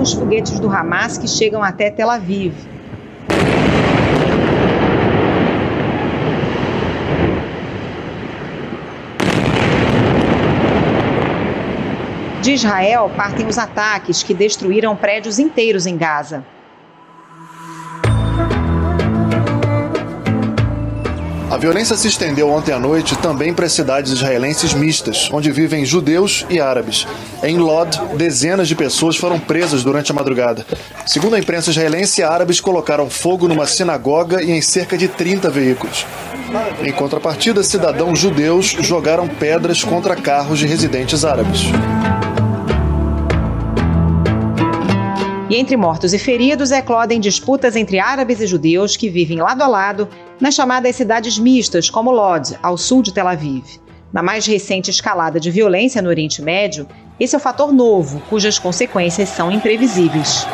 os foguetes do Hamas que chegam até Tel Aviv. De Israel partem os ataques que destruíram prédios inteiros em Gaza. A violência se estendeu ontem à noite também para as cidades israelenses mistas, onde vivem judeus e árabes. Em Lod, dezenas de pessoas foram presas durante a madrugada. Segundo a imprensa israelense, árabes colocaram fogo numa sinagoga e em cerca de 30 veículos. Em contrapartida, cidadãos judeus jogaram pedras contra carros de residentes árabes. E entre mortos e feridos eclodem disputas entre árabes e judeus que vivem lado a lado nas chamadas cidades mistas, como Lod, ao sul de Tel Aviv. Na mais recente escalada de violência no Oriente Médio, esse é o fator novo, cujas consequências são imprevisíveis.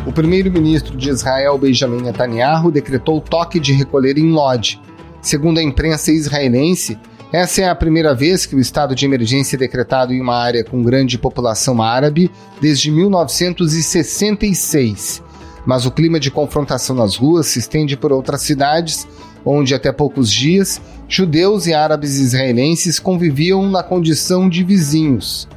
O primeiro-ministro de Israel, Benjamin Netanyahu, decretou toque de recolher em Lod. Segundo a imprensa israelense, essa é a primeira vez que o estado de emergência é decretado em uma área com grande população árabe desde 1966. Mas o clima de confrontação nas ruas se estende por outras cidades, onde até poucos dias, judeus e árabes israelenses conviviam na condição de vizinhos.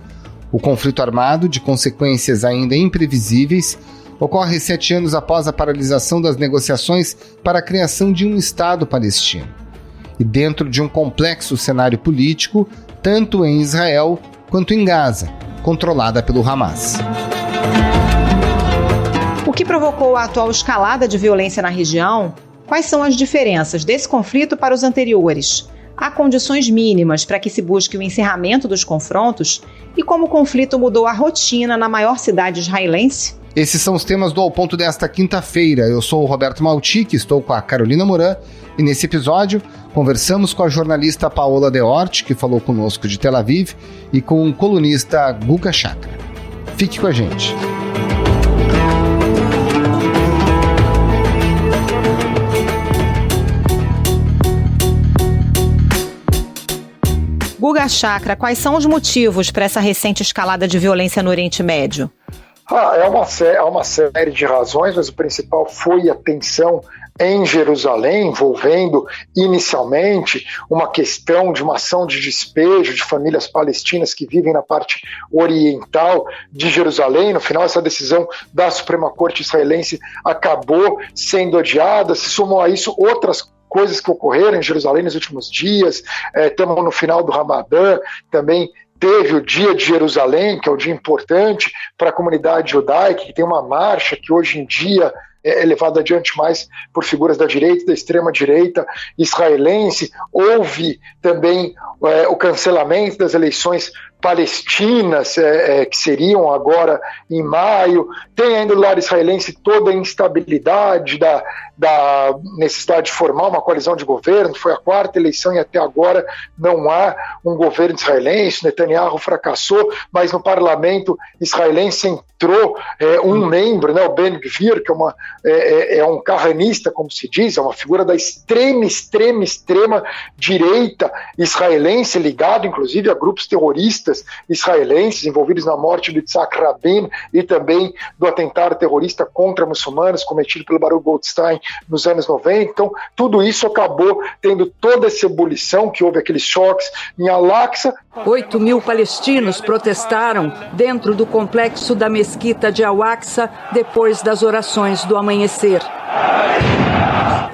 O conflito armado, de consequências ainda imprevisíveis, ocorre 7 anos após a paralisação das negociações para a criação de um Estado palestino. E dentro de um complexo cenário político, tanto em Israel quanto em Gaza, controlada pelo Hamas. O que provocou a atual escalada de violência na região? Quais são as diferenças desse conflito para os anteriores? Há condições mínimas para que se busque o encerramento dos confrontos? E como o conflito mudou a rotina na maior cidade israelense? Esses são os temas do Ao Ponto desta quinta-feira. Eu sou o Roberto Maltic, estou com a Carolina Moran e nesse episódio conversamos com a jornalista Paola Deort, que falou conosco de Tel Aviv, e com o colunista Guga Chakra. Fique com a gente. Guga Chakra, quais são os motivos para essa recente escalada de violência no Oriente Médio? É uma série de razões, mas o principal foi a tensão em Jerusalém, envolvendo inicialmente uma questão de uma ação de despejo de famílias palestinas que vivem na parte oriental de Jerusalém. No final, essa decisão da Suprema Corte israelense acabou sendo adiada. Se somou a isso outras coisas que ocorreram em Jerusalém nos últimos dias. Estamos no final do Ramadã, também teve o Dia de Jerusalém, que é um dia importante para a comunidade judaica, que tem uma marcha que hoje em dia é levada adiante mais por figuras da direita e da extrema-direita israelense. Houve também o cancelamento das eleições palestinas, que seriam agora em maio. Tem ainda do lado israelense toda a instabilidade da necessidade de formar uma coalizão de governo. Foi a 4ª eleição e até agora não há um governo israelense. Netanyahu fracassou, mas no parlamento israelense entrou um membro, o Ben Gvir, que é um carranista, como se diz, é uma figura da extrema direita israelense, ligado inclusive a grupos terroristas israelenses envolvidos na morte de Yitzhak Rabin e também do atentado terrorista contra muçulmanos cometido pelo Baruch Goldstein nos anos 90. Então, tudo isso acabou tendo toda essa ebulição, que houve aqueles choques em Al-Aqsa. 8.000 palestinos protestaram dentro do complexo da mesquita de Al-Aqsa depois das orações do amanhecer.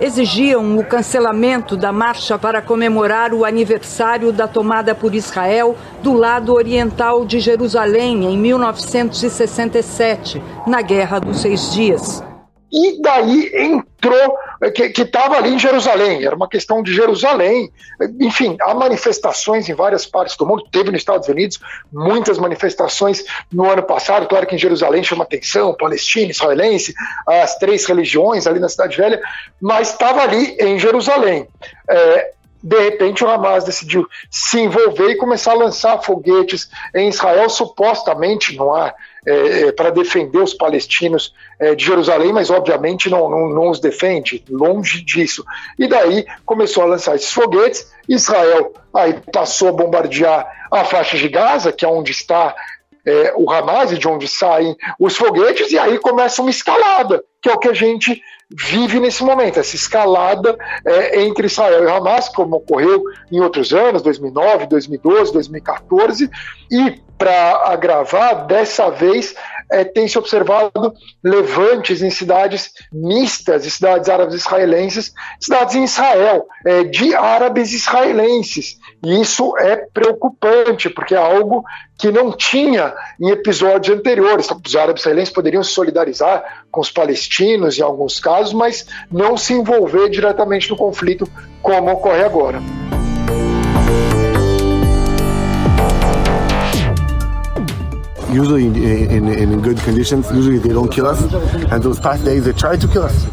Exigiam o cancelamento da marcha para comemorar o aniversário da tomada por Israel do lado oriental de Jerusalém em 1967, na Guerra dos 6 Dias. E daí entrou, que estava ali em Jerusalém, era uma questão de Jerusalém. Enfim, há manifestações em várias partes do mundo, teve nos Estados Unidos muitas manifestações no ano passado. Claro que em Jerusalém chama atenção, palestina, israelense, as 3 religiões ali na Cidade Velha, mas estava ali em Jerusalém. De repente o Hamas decidiu se envolver e começar a lançar foguetes em Israel. Supostamente não há para defender os palestinos de Jerusalém, mas obviamente não os defende, longe disso. E daí começou a lançar esses foguetes. Israel aí passou a bombardear a faixa de Gaza, que é onde está o Hamas e de onde saem os foguetes, e aí começa uma escalada, que é o que a gente vive nesse momento, essa escalada entre Israel e Hamas, como ocorreu em outros anos, 2009, 2012, 2014, e para agravar, dessa vez tem se observado levantes em cidades mistas, de cidades árabes israelenses, cidades em Israel, de árabes israelenses. E isso é preocupante, porque é algo que não tinha em episódios anteriores. Os árabes israelenses poderiam se solidarizar com os palestinos em alguns casos, mas não se envolver diretamente no conflito como ocorre agora. Usually in good conditions, usually they don't kill us, and those past days they try to kill us.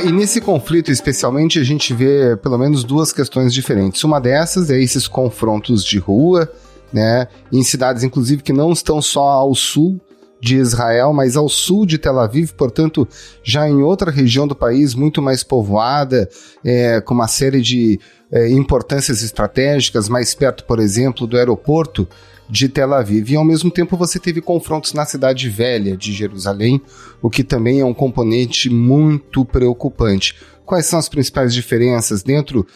E nesse conflito, especialmente, a gente vê pelo menos duas questões diferentes. Uma dessas é esses confrontos de rua, né, em cidades, inclusive, que não estão só ao sul de Israel, mas ao sul de Tel Aviv, portanto, já em outra região do país, muito mais povoada, com uma série de importâncias estratégicas, mais perto, por exemplo, do aeroporto de Tel Aviv. E, ao mesmo tempo, você teve confrontos na cidade velha de Jerusalém, o que também é um componente muito preocupante. Quais são as principais diferenças dentro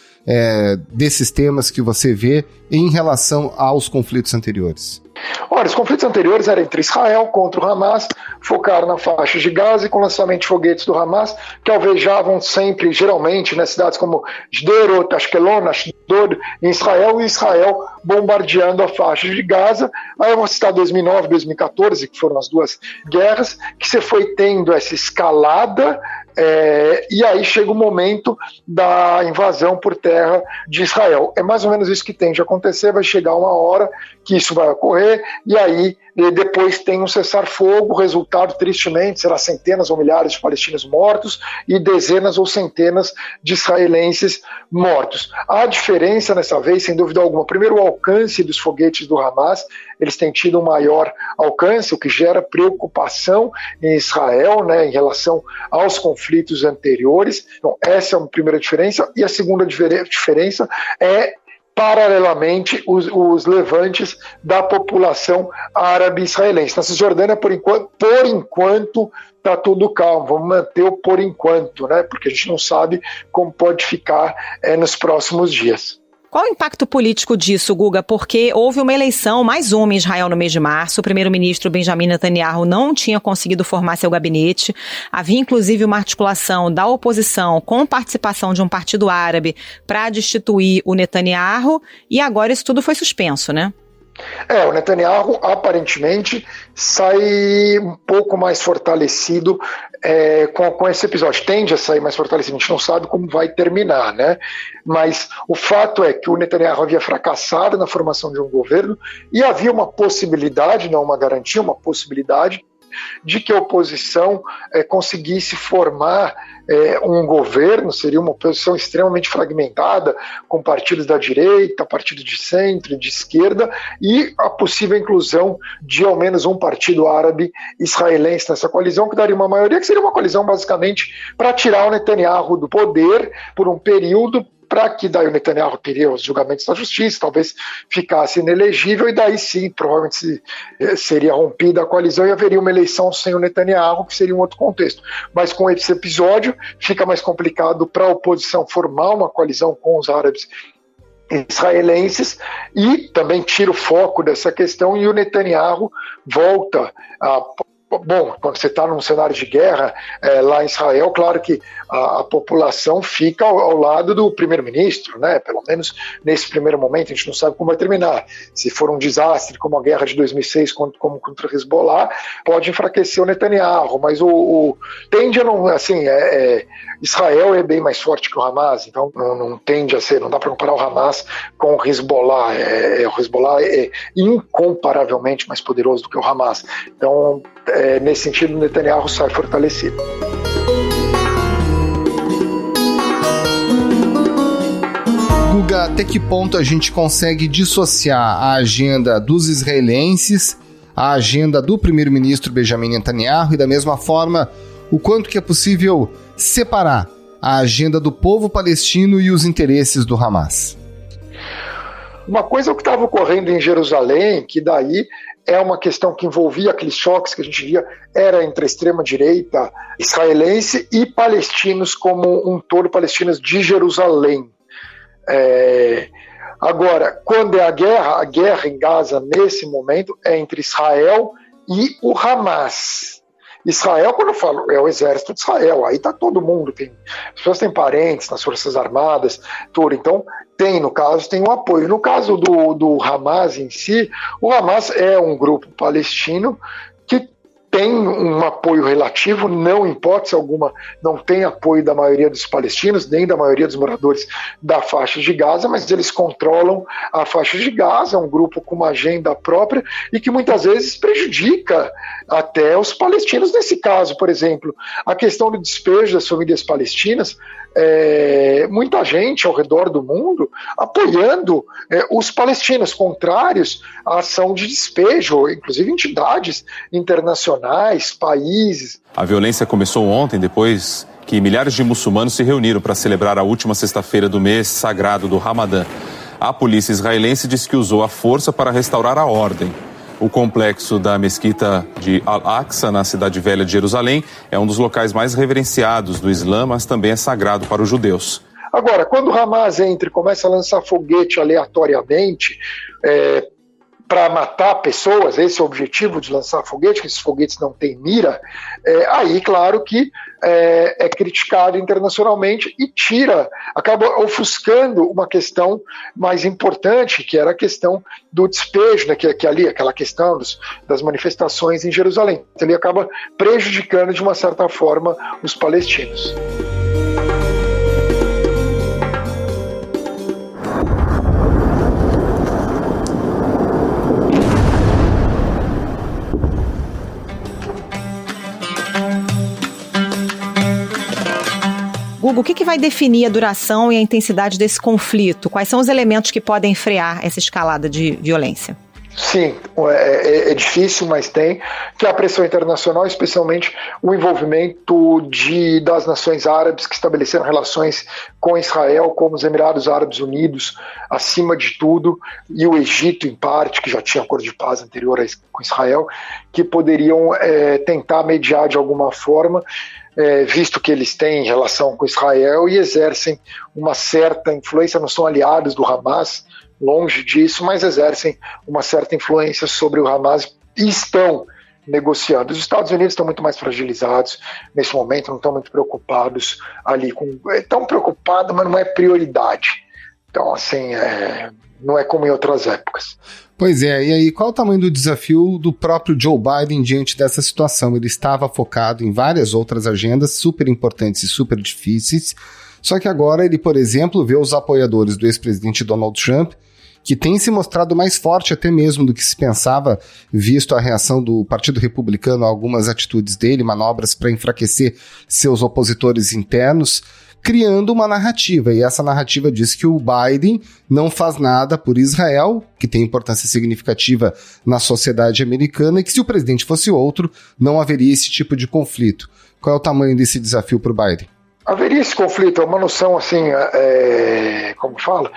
desses temas que você vê em relação aos conflitos anteriores? Ora, os conflitos anteriores eram entre Israel contra o Hamas, focaram na faixa de Gaza e com lançamento de foguetes do Hamas, que alvejavam sempre, geralmente, nas cidades como Sderot, Ashkelon, Ashdod, em Israel, e Israel bombardeando a faixa de Gaza. Aí eu vou citar 2009, 2014, que foram as duas guerras, que você foi tendo essa escalada, e aí chega o momento da invasão por terra de Israel. É mais ou menos isso que tem de acontecer, vai chegar uma hora que isso vai ocorrer, e aí depois tem um cessar-fogo, o resultado, tristemente, será centenas ou milhares de palestinos mortos e dezenas ou centenas de israelenses mortos. A diferença nessa vez, sem dúvida alguma, primeiro, o alcance dos foguetes do Hamas, eles têm tido um maior alcance, o que gera preocupação em Israel, né, em relação aos conflitos anteriores. Então, essa é uma primeira diferença. E a segunda diferença é, paralelamente, os levantes da população árabe israelense. Na Cisjordânia, por enquanto, está tudo calmo. Vamos manter o por enquanto, né? Porque a gente não sabe como pode ficar nos próximos dias. Qual o impacto político disso, Guga? Porque houve uma eleição, mais uma em Israel no mês de março. O primeiro-ministro Benjamin Netanyahu não tinha conseguido formar seu gabinete. Havia, inclusive, uma articulação da oposição com participação de um partido árabe para destituir o Netanyahu. E agora isso tudo foi suspenso, né? O Netanyahu aparentemente sai um pouco mais fortalecido com esse episódio, tende a sair mais fortalecido, a gente não sabe como vai terminar, né? Mas o fato é que o Netanyahu havia fracassado na formação de um governo e havia uma possibilidade, não uma garantia, uma possibilidade de que a oposição conseguisse formar um governo. Seria uma oposição extremamente fragmentada, com partidos da direita, partidos de centro, de esquerda, e a possível inclusão de ao menos um partido árabe israelense nessa coalizão, que daria uma maioria, que seria uma coalizão basicamente para tirar o Netanyahu do poder por um período, para que daí o Netanyahu teria os julgamentos da justiça, talvez ficasse inelegível, e daí sim, provavelmente seria rompida a coalizão e haveria uma eleição sem o Netanyahu, que seria um outro contexto. Mas com esse episódio, fica mais complicado para a oposição formar uma coalizão com os árabes israelenses, e também tira o foco dessa questão, e o Netanyahu volta a... Bom, quando você está num cenário de guerra lá em Israel, claro que a população fica ao lado do primeiro-ministro, né? Pelo menos nesse primeiro momento, a gente não sabe como vai terminar. Se for um desastre, como a guerra de 2006 como contra o Hezbollah, pode enfraquecer o Netanyahu, mas tende a não, assim, Israel é bem mais forte que o Hamas, então não tende a ser, não dá para comparar o Hamas com o Hezbollah. O Hezbollah é incomparavelmente mais poderoso do que o Hamas. Então, nesse sentido, o Netanyahu sai fortalecido. Guga, até que ponto a gente consegue dissociar a agenda dos israelenses, a agenda do primeiro-ministro Benjamin Netanyahu e, da mesma forma, o quanto que é possível separar a agenda do povo palestino e os interesses do Hamas? Uma coisa é o que estava ocorrendo em Jerusalém, que daí é uma questão que envolvia aqueles choques que a gente via, era entre a extrema-direita israelense e palestinos como um todo, palestinos de Jerusalém. Agora, quando é a guerra em Gaza, nesse momento, é entre Israel e o Hamas. Israel, quando eu falo, é o exército de Israel, aí tá todo mundo, as pessoas têm parentes nas Forças Armadas, tudo, então tem um apoio. No caso do Hamas em si, o Hamas é um grupo palestino que tem um apoio relativo, não em hipótese alguma, não tem apoio da maioria dos palestinos, nem da maioria dos moradores da faixa de Gaza, mas eles controlam a faixa de Gaza, é um grupo com uma agenda própria e que muitas vezes prejudica até os palestinos. Nesse caso, por exemplo, a questão do despejo das famílias palestinas, muita gente ao redor do mundo apoiando os palestinos, contrários à ação de despejo, inclusive entidades internacionais, países. A violência começou ontem, depois que milhares de muçulmanos se reuniram para celebrar a última sexta-feira do mês sagrado do Ramadã. A polícia israelense disse que usou a força para restaurar a ordem. O complexo da mesquita de Al-Aqsa, na cidade velha de Jerusalém, é um dos locais mais reverenciados do Islã, mas também é sagrado para os judeus. Agora, quando o Hamas entra e começa a lançar foguete aleatoriamente para matar pessoas, esse é o objetivo de lançar foguete, que esses foguetes não têm mira, aí, claro que é criticado internacionalmente e acaba ofuscando uma questão mais importante, que era a questão do despejo, né, que ali, aquela questão das manifestações em Jerusalém. Então, ele acaba prejudicando, de uma certa forma, os palestinos. Guga, o que vai definir a duração e a intensidade desse conflito? Quais são os elementos que podem frear essa escalada de violência? Sim, é difícil, mas tem, que é a pressão internacional, especialmente o envolvimento das nações árabes que estabeleceram relações com Israel, como os Emirados Árabes Unidos, acima de tudo, e o Egito, em parte, que já tinha acordo de paz anterior com Israel, que poderiam tentar mediar de alguma forma, visto que eles têm relação com Israel e exercem uma certa influência, não são aliados do Hamas, longe disso, mas exercem uma certa influência sobre o Hamas e estão negociando. Os Estados Unidos estão muito mais fragilizados nesse momento, não estão muito preocupados ali, estão preocupados, mas não é prioridade. Então, assim, não é como em outras épocas. Pois é, e aí qual o tamanho do desafio do próprio Joe Biden diante dessa situação? Ele estava focado em várias outras agendas super importantes e super difíceis, só que agora ele, por exemplo, vê os apoiadores do ex-presidente Donald Trump, que tem se mostrado mais forte até mesmo do que se pensava, visto a reação do Partido Republicano a algumas atitudes dele, manobras para enfraquecer seus opositores internos, criando uma narrativa, e essa narrativa diz que o Biden não faz nada por Israel, que tem importância significativa na sociedade americana, e que se o presidente fosse outro, não haveria esse tipo de conflito. Qual é o tamanho desse desafio para o Biden? Haveria esse conflito, é uma noção assim, como fala,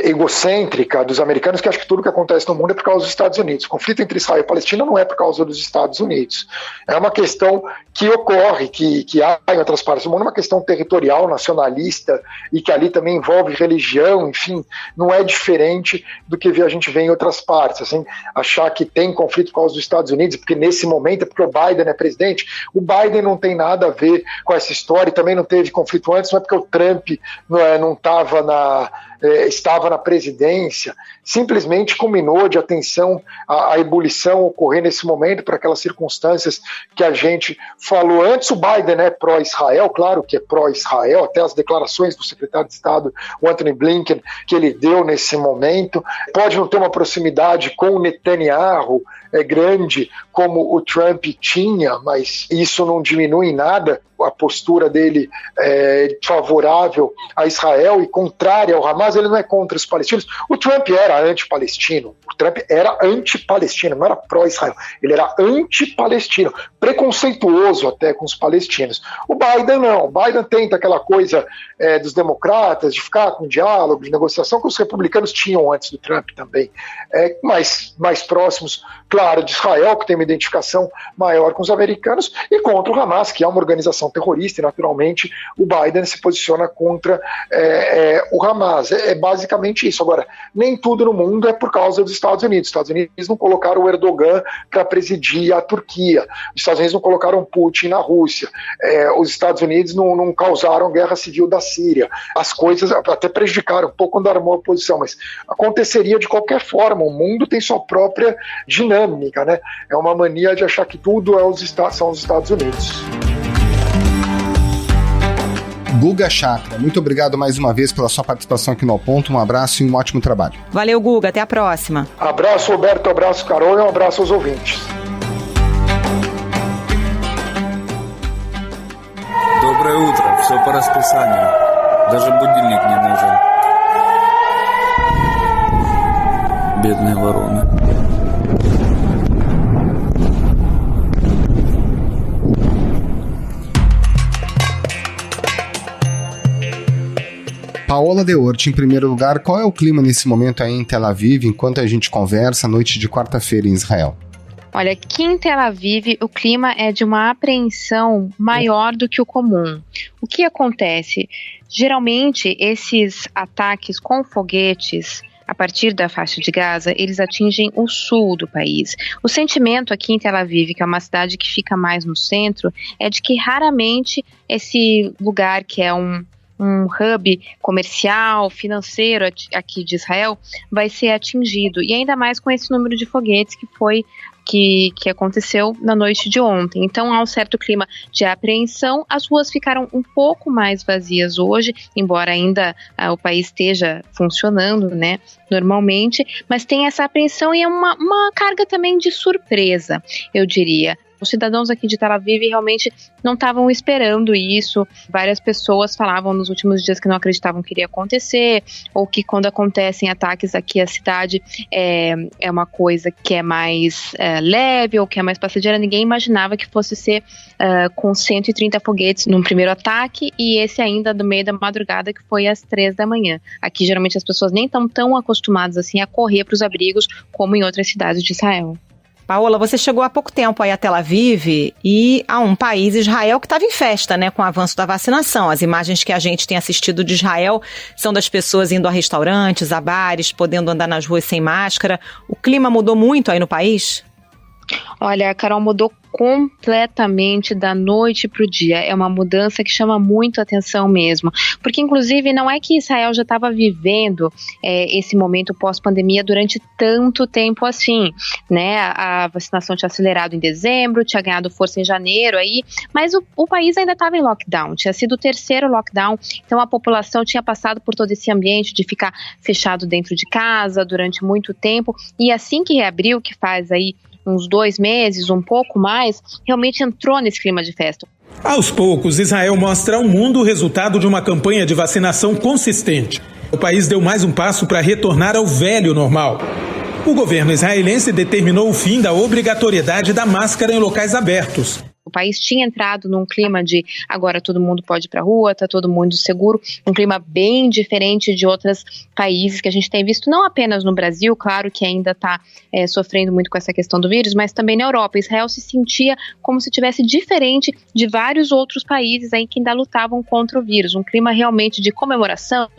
egocêntrica dos americanos, que acha que tudo que acontece no mundo é por causa dos Estados Unidos. O conflito entre Israel e Palestina não é por causa dos Estados Unidos. É uma questão que ocorre, que há em outras partes do mundo, uma questão territorial, nacionalista, e que ali também envolve religião, enfim, não é diferente do que a gente vê em outras partes. Assim, achar que tem conflito por causa dos Estados Unidos, porque nesse momento é porque o Biden é presidente. O Biden não tem nada a ver com essa história, e também não teve conflito antes, não é porque o Trump não estava estava na presidência, simplesmente culminou de atenção à ebulição ocorrer nesse momento, para aquelas circunstâncias que a gente falou antes. O Biden é pró-Israel, claro que é pró-Israel, até as declarações do secretário de Estado, o Antony Blinken, que ele deu nesse momento. Pode não ter uma proximidade com o Netanyahu grande como o Trump tinha, mas isso não diminui em nada a postura dele favorável a Israel e contrária ao Hamas. Ele não é contra os palestinos. O Trump era anti-palestino, não era pró-Israel, ele era anti-palestino, preconceituoso até com os palestinos. O Biden não, o Biden tenta aquela coisa dos democratas, de ficar com diálogo, de negociação, que os republicanos tinham antes do Trump também, mais próximos, claro, de Israel, que tem uma identificação maior com os americanos, e contra o Hamas, que é uma organização terrorista, e naturalmente o Biden se posiciona contra o Hamas. É basicamente isso. Agora, nem tudo no mundo é por causa dos Estados Unidos. Os Estados Unidos não colocaram o Erdogan para presidir a Turquia. Os Estados Unidos não colocaram Putin na Rússia. Os Estados Unidos não causaram guerra civil da Síria. As coisas até prejudicaram um pouco quando armou a oposição, mas aconteceria de qualquer forma. O mundo tem sua própria dinâmica, né? É uma mania de achar que tudo são os Estados Unidos. Guga Chakra, muito obrigado mais uma vez pela sua participação aqui no Ao Ponto. Um abraço e um ótimo trabalho. Valeu, Guga. Até a próxima. Abraço, Roberto. Abraço, Carol. E um abraço aos ouvintes. Доброе утро. Все по расписанию. Даже будильник не нужен. Бедные вороны. Paola Deort, em primeiro lugar, qual é o clima nesse momento aí em Tel Aviv, enquanto a gente conversa, noite de quarta-feira em Israel? Olha, aqui em Tel Aviv o clima é de uma apreensão maior do que o comum. O que acontece? Geralmente esses ataques com foguetes a partir da faixa de Gaza, eles atingem o sul do país. O sentimento aqui em Tel Aviv, que é uma cidade que fica mais no centro, é de que raramente esse lugar que é um hub comercial, financeiro aqui de Israel, vai ser atingido. E ainda mais com esse número de foguetes que aconteceu na noite de ontem. Então há um certo clima de apreensão. As ruas ficaram um pouco mais vazias hoje, embora ainda o país esteja funcionando, né, normalmente, mas tem essa apreensão e é uma carga também de surpresa, eu diria. Os cidadãos aqui de Tel Aviv realmente não estavam esperando isso. Várias pessoas falavam nos últimos dias que não acreditavam que iria acontecer, ou que quando acontecem ataques aqui a cidade é uma coisa que é mais leve, ou que é mais passageira. Ninguém imaginava que fosse ser com 130 foguetes num primeiro ataque, e esse ainda do meio da madrugada, que foi às 3 da manhã. Aqui geralmente as pessoas nem estão tão acostumadas assim a correr para os abrigos como em outras cidades de Israel. Paola, você chegou há pouco tempo aí a Tel Aviv e a um país, Israel, que estava em festa, né, com o avanço da vacinação. As imagens que a gente tem assistido de Israel são das pessoas indo a restaurantes, a bares, podendo andar nas ruas sem máscara. O clima mudou muito aí no país? Olha, Carol, mudou completamente da noite para o dia. É uma mudança que chama muito atenção mesmo, porque inclusive não é que Israel já estava vivendo esse momento pós-pandemia durante tanto tempo assim, né? A vacinação tinha acelerado em dezembro, tinha ganhado força em janeiro aí, mas o país ainda estava em lockdown, tinha sido o terceiro lockdown, então a população tinha passado por todo esse ambiente de ficar fechado dentro de casa durante muito tempo, e assim que reabriu, que faz aí uns 2 meses, um pouco mais, realmente entrou nesse clima de festa. Aos poucos, Israel mostra ao mundo o resultado de uma campanha de vacinação consistente. O país deu mais um passo para retornar ao velho normal. O governo israelense determinou o fim da obrigatoriedade da máscara em locais abertos. O país tinha entrado num clima de agora todo mundo pode ir para a rua, está todo mundo seguro, um clima bem diferente de outros países que a gente tem visto, não apenas no Brasil, claro que ainda está sofrendo muito com essa questão do vírus, mas também na Europa. Israel se sentia como se tivesse diferente de vários outros países aí que ainda lutavam contra o vírus, um clima realmente de comemoração,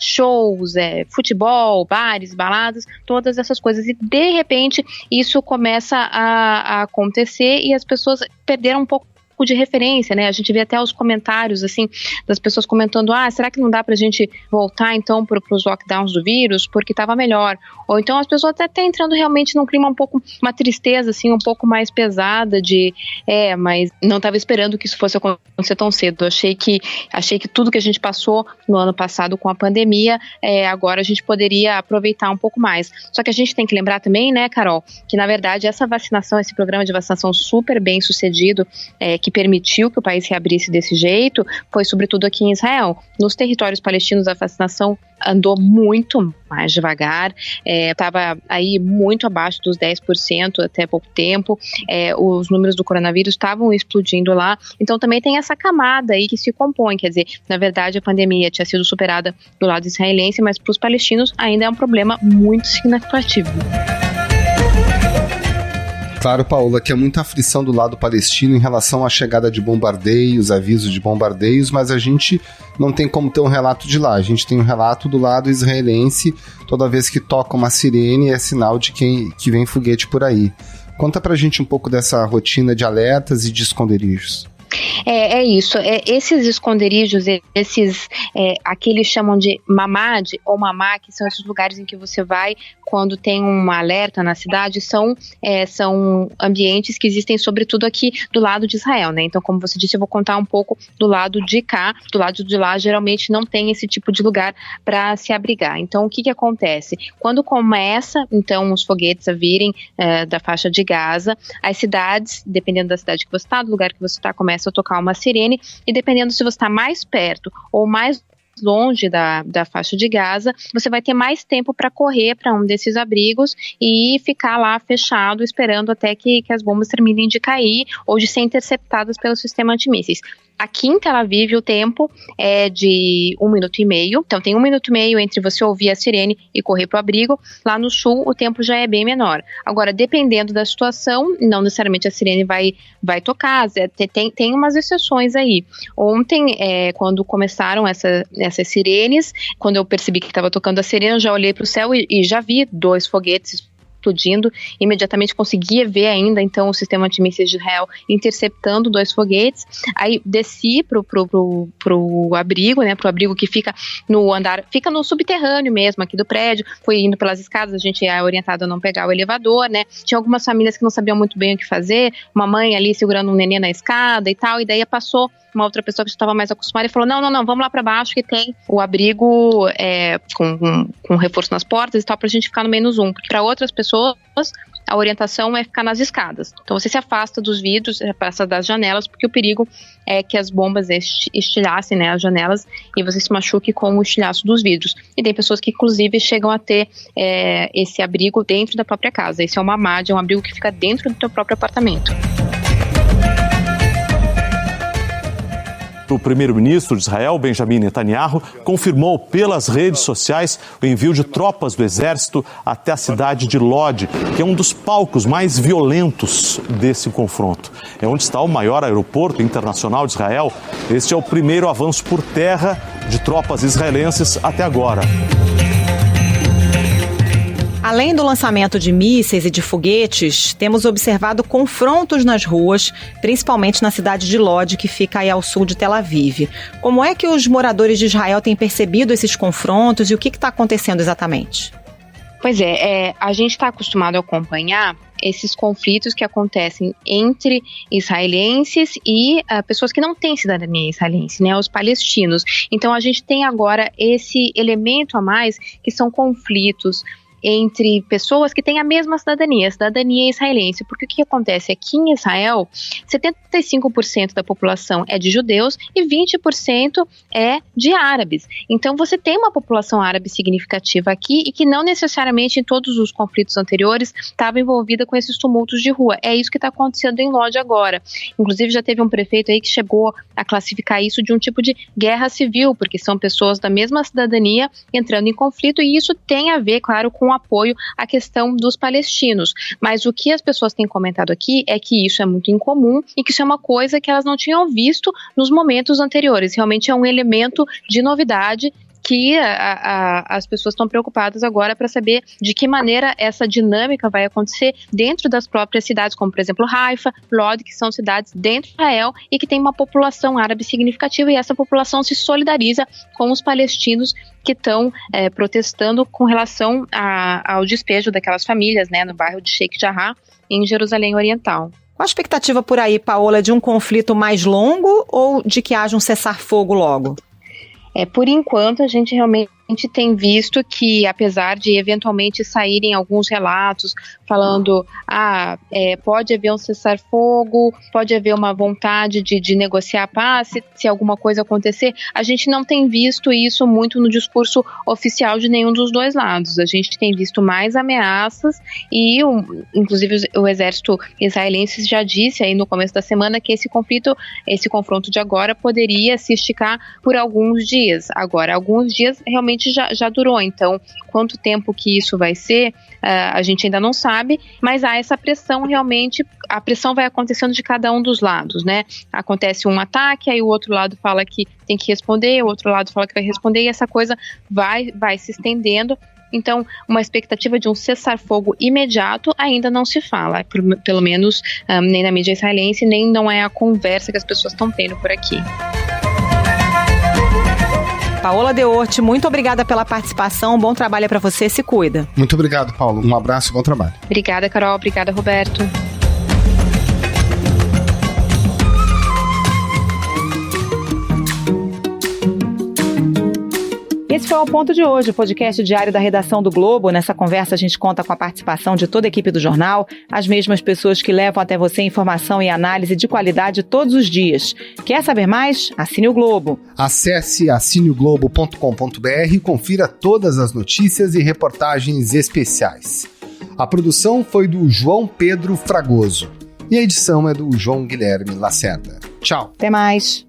shows, futebol, bares, baladas, todas essas coisas, e de repente isso começa a acontecer e as pessoas perderam um pouco pouco de referência, né? A gente vê até os comentários, assim, das pessoas comentando, será que não dá pra gente voltar, então, para os lockdowns do vírus, porque estava melhor? Ou então as pessoas até entrando realmente num clima um pouco, uma tristeza, assim, um pouco mais pesada de, mas não estava esperando que isso fosse acontecer tão cedo. Achei que tudo que a gente passou no ano passado com a pandemia, agora a gente poderia aproveitar um pouco mais. Só que a gente tem que lembrar também, né, Carol, que na verdade essa vacinação, esse programa de vacinação super bem sucedido, que permitiu que o país reabrisse desse jeito, foi sobretudo aqui em Israel. Nos territórios palestinos a vacinação andou muito mais devagar, estava aí muito abaixo dos 10% até pouco tempo, os números do coronavírus estavam explodindo lá, então também tem essa camada aí que se compõe, quer dizer, na verdade a pandemia tinha sido superada do lado israelense, mas para os palestinos ainda é um problema muito significativo. Claro, Paula, que há muita aflição do lado palestino em relação à chegada de bombardeios, avisos de bombardeios, mas a gente não tem como ter um relato de lá. A gente tem um relato do lado israelense, toda vez que toca uma sirene é sinal de que vem foguete por aí. Conta pra gente um pouco dessa rotina de alertas e de esconderijos. É isso, esses esconderijos, aqui eles chamam de mamad ou mamá, que são esses lugares em que você vai quando tem um alerta na cidade, são ambientes que existem sobretudo aqui do lado de Israel, né? Então, como você disse, eu vou contar um pouco do lado de cá, do lado de lá geralmente não tem esse tipo de lugar para se abrigar. Então, o que acontece? Quando começa, então, os foguetes a virem da faixa de Gaza, as cidades, dependendo da cidade que você está, do lugar que você está, começa a tocar uma sirene, e dependendo se você está mais perto ou mais longe da faixa de Gaza, você vai ter mais tempo para correr para um desses abrigos e ficar lá fechado, esperando até que as bombas terminem de cair ou de ser interceptadas pelo sistema antimísseis. Aqui em Tel Aviv o tempo é de 1 minuto e meio, então tem 1 minuto e meio entre você ouvir a sirene e correr para o abrigo. Lá no sul o tempo já é bem menor. Agora, dependendo da situação, não necessariamente a sirene vai tocar, tem umas exceções aí. Ontem, quando começaram essas sirenes, quando eu percebi que estava tocando a sirene, eu já olhei para o céu e já vi 2 foguetes explodindo, imediatamente conseguia ver ainda, então, o sistema antimísseis de Israel interceptando 2 foguetes, aí desci pro abrigo, né, pro abrigo que fica no andar, fica no subterrâneo mesmo, aqui do prédio, fui indo pelas escadas, a gente é orientado a não pegar o elevador, né, tinha algumas famílias que não sabiam muito bem o que fazer, uma mãe ali segurando um nenê na escada e tal, e daí passou uma outra pessoa que estava mais acostumada e falou, não, vamos lá para baixo que tem o abrigo com reforço nas portas e tal, pra gente ficar no -1, porque para outras pessoas a orientação é ficar nas escadas. Então você se afasta dos vidros, se afasta das janelas, porque o perigo é que as bombas estilhassem, né, as janelas e você se machuque com o estilhaço dos vidros. E tem pessoas que inclusive chegam a ter esse abrigo dentro da própria casa. Esse é uma mamad, é um abrigo que fica dentro do teu próprio apartamento. O primeiro-ministro de Israel, Benjamin Netanyahu, confirmou pelas redes sociais o envio de tropas do exército até a cidade de Lod, que é um dos palcos mais violentos desse confronto. É onde está o maior aeroporto internacional de Israel. Este é o primeiro avanço por terra de tropas israelenses até agora. Além do lançamento de mísseis e de foguetes, temos observado confrontos nas ruas, principalmente na cidade de Lod, que fica aí ao sul de Tel Aviv. Como é que os moradores de Israel têm percebido esses confrontos e o que está acontecendo exatamente? Pois a gente está acostumado a acompanhar esses conflitos que acontecem entre israelenses e pessoas que não têm cidadania israelense, né, os palestinos. Então a gente tem agora esse elemento a mais, que são conflitos entre pessoas que têm a mesma cidadania israelense, porque o que acontece aqui em Israel, 75% da população é de judeus e 20% é de árabes. Então você tem uma população árabe significativa aqui e que não necessariamente em todos os conflitos anteriores estava envolvida com esses tumultos de rua. É isso que está acontecendo em Lod agora. Inclusive já teve um prefeito aí que chegou a classificar isso de um tipo de guerra civil, porque são pessoas da mesma cidadania entrando em conflito, e isso tem a ver, claro, com apoio à questão dos palestinos. Mas o que as pessoas têm comentado aqui é que isso é muito incomum e que isso é uma coisa que elas não tinham visto nos momentos anteriores. Realmente é um elemento de novidade que as pessoas estão preocupadas agora para saber de que maneira essa dinâmica vai acontecer dentro das próprias cidades, como por exemplo Haifa, Lod, que são cidades dentro de Israel e que tem uma população árabe significativa, e essa população se solidariza com os palestinos que estão protestando com relação ao despejo daquelas famílias, né, no bairro de Sheikh Jarrah, em Jerusalém Oriental. Qual a expectativa por aí, Paola, de um conflito mais longo ou de que haja um cessar-fogo logo? Por enquanto, a gente realmente tem visto que, apesar de eventualmente saírem alguns relatos falando pode haver um cessar-fogo, pode haver uma vontade de negociar a paz, se alguma coisa acontecer, a gente não tem visto isso muito no discurso oficial de nenhum dos dois lados. A gente tem visto mais ameaças e, inclusive, o exército israelense já disse aí no começo da semana que esse confronto de agora poderia se esticar por alguns dias. Agora, alguns dias realmente já durou, então quanto tempo que isso vai ser, a gente ainda não sabe, mas há essa pressão realmente, a pressão vai acontecendo de cada um dos lados, né? Acontece um ataque, aí o outro lado fala que tem que responder, o outro lado fala que vai responder, e essa coisa vai se estendendo. Então, uma expectativa de um cessar-fogo imediato ainda não se fala, pelo menos nem na mídia israelense, nem não é a conversa que as pessoas estão tendo por aqui. Paola De Orti, muito obrigada pela participação, bom trabalho para você, se cuida. Muito obrigado, Paulo. Um abraço e bom trabalho. Obrigada, Carol. Obrigada, Roberto. Esse foi o Ponto de hoje, o podcast diário da redação do Globo. Nessa conversa a gente conta com a participação de toda a equipe do jornal, as mesmas pessoas que levam até você informação e análise de qualidade todos os dias. Quer saber mais? Assine o Globo. Acesse assineoglobo.com.br e confira todas as notícias e reportagens especiais. A produção foi do João Pedro Fragoso e a edição é do João Guilherme Lacerda. Tchau. Até mais.